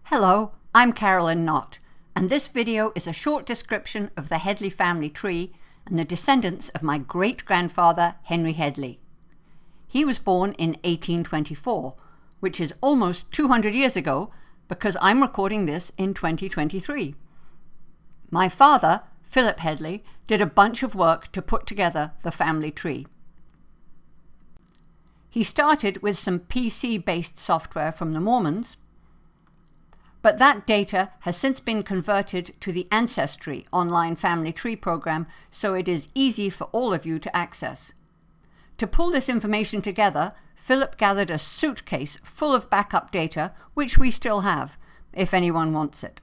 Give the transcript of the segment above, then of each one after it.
Hello, I'm Carolyn Knott, and this video is a short description of the Headley family tree and the descendants of my great-grandfather Henry Headley. He was born in 1824, which is almost 200 years ago because I'm recording this in 2023. My father, Philip Headley, did a bunch of work to put together the family tree. He started with some PC-based software from the Mormons, but that data has since been converted to the Ancestry online family tree program, so it is easy for all of you to access. To pull this information together, Philip gathered a suitcase full of backup data, which we still have, if anyone wants it.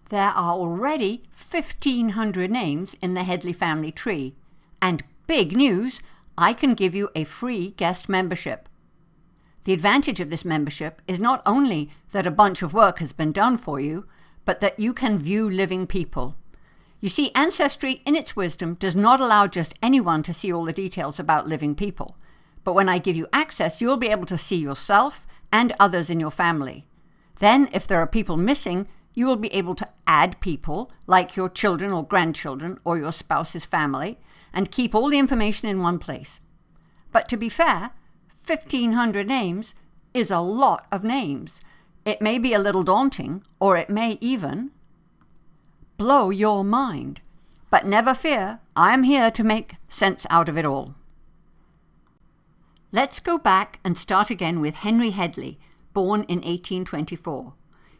There are already 1,500 names in the Headley family tree, and big news, I can give you a free guest membership. The advantage of this membership is not only that a bunch of work has been done for you, but that you can view living people. You see, Ancestry, in its wisdom, does not allow just anyone to see all the details about living people. But when I give you access, you'll be able to see yourself and others in your family. Then, if there are people missing, you will be able to add people, like your children or grandchildren or your spouse's family, and keep all the information in one place. But to be fair, 1,500 names is a lot of names. It may be a little daunting, or it may even blow your mind. But never fear, I'm here to make sense out of it all. Let's go back and start again with Henry Headley, born in 1824.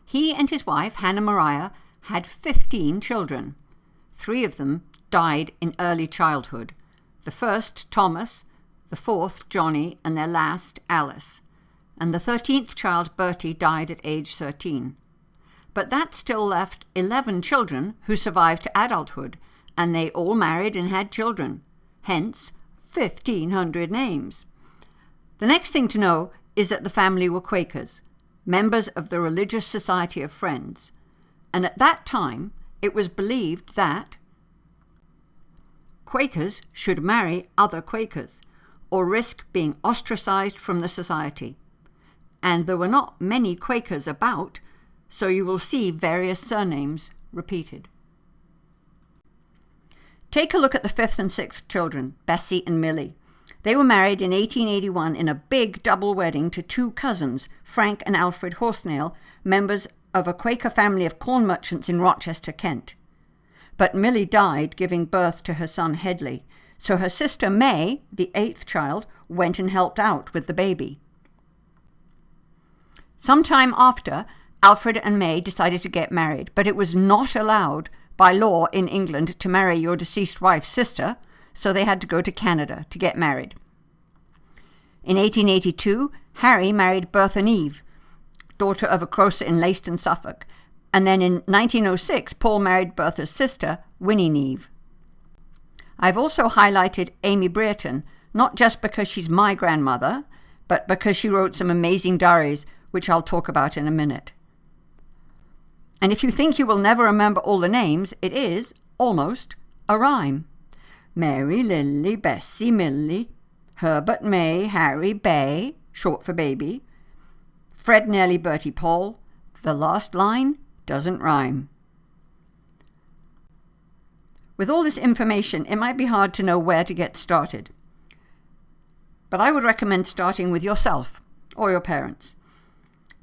He and his wife, Hannah Maria, had 15 children. 3 of them died in early childhood. The first, Thomas, the fourth, Johnny, and their last, Alice. And the 13th child, Bertie, died at age 13. But that still left 11 children who survived to adulthood, and they all married and had children. Hence, 1,500 names. The next thing to know is that the family were Quakers, members of the Religious Society of Friends. And at that time, it was believed that Quakers should marry other Quakers, or risk being ostracized from the society. And there were not many Quakers about, so you will see various surnames repeated. Take a look at the 5th and 6th children, Bessie and Millie. They were married in 1881 in a big double wedding to 2 cousins, Frank and Alfred Horsnail, members of a Quaker family of corn merchants in Rochester, Kent. But Millie died giving birth to her son Headley, so her sister May, the 8th child, went and helped out with the baby. Sometime after, Alfred and May decided to get married, but it was not allowed by law in England to marry your deceased wife's sister, so they had to go to Canada to get married. In 1882, Harry married Bertha Neve, daughter of a grocer in Leiston, Suffolk, and then in 1906, Paul married Bertha's sister, Winnie Neve. I've also highlighted Amy Brereton, not just because she's my grandmother, but because she wrote some amazing diaries, which I'll talk about in a minute. And if you think you will never remember all the names, it is, almost, a rhyme. Mary, Lily, Bessie, Millie, Herbert, May, Harry, Bay, short for baby, Fred, Nellie, Bertie, Paul. The last line doesn't rhyme. With all this information, it might be hard to know where to get started. But I would recommend starting with yourself or your parents.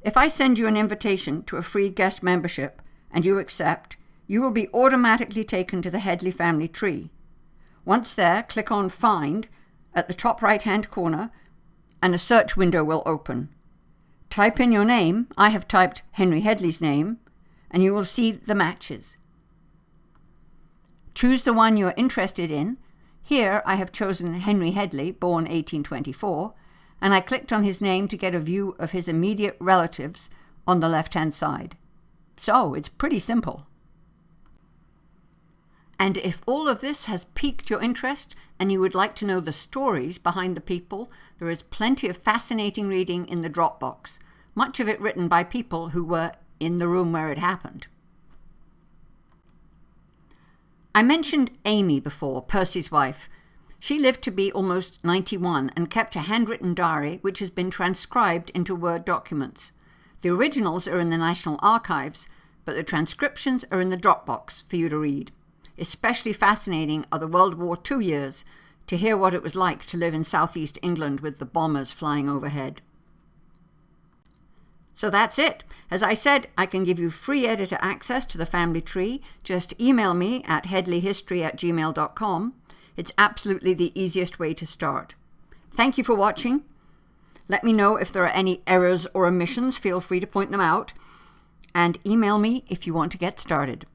If I send you an invitation to a free guest membership and you accept, you will be automatically taken to the Headley family tree. Once there, click on Find at the top right-hand corner and a search window will open. Type in your name. I have typed Henry Headley's name, and you will see the matches. Choose the one you are interested in. Here I have chosen Henry Headley, born 1824, and I clicked on his name to get a view of his immediate relatives on the left-hand side. So it's pretty simple. And if all of this has piqued your interest and you would like to know the stories behind the people, there is plenty of fascinating reading in the Dropbox, much of it written by people who were in the room where it happened. I mentioned Amy before, Percy's wife. She lived to be almost 91 and kept a handwritten diary which has been transcribed into Word documents. The originals are in the National Archives, but the transcriptions are in the Dropbox for you to read. Especially fascinating are the World War II years, to hear what it was like to live in southeast England with the bombers flying overhead. So that's it. As I said, I can give you free editor access to the family tree. Just email me at headleyhistory@gmail.com. It's absolutely the easiest way to start. Thank you for watching. Let me know if there are any errors or omissions. Feel free to point them out. And email me if you want to get started.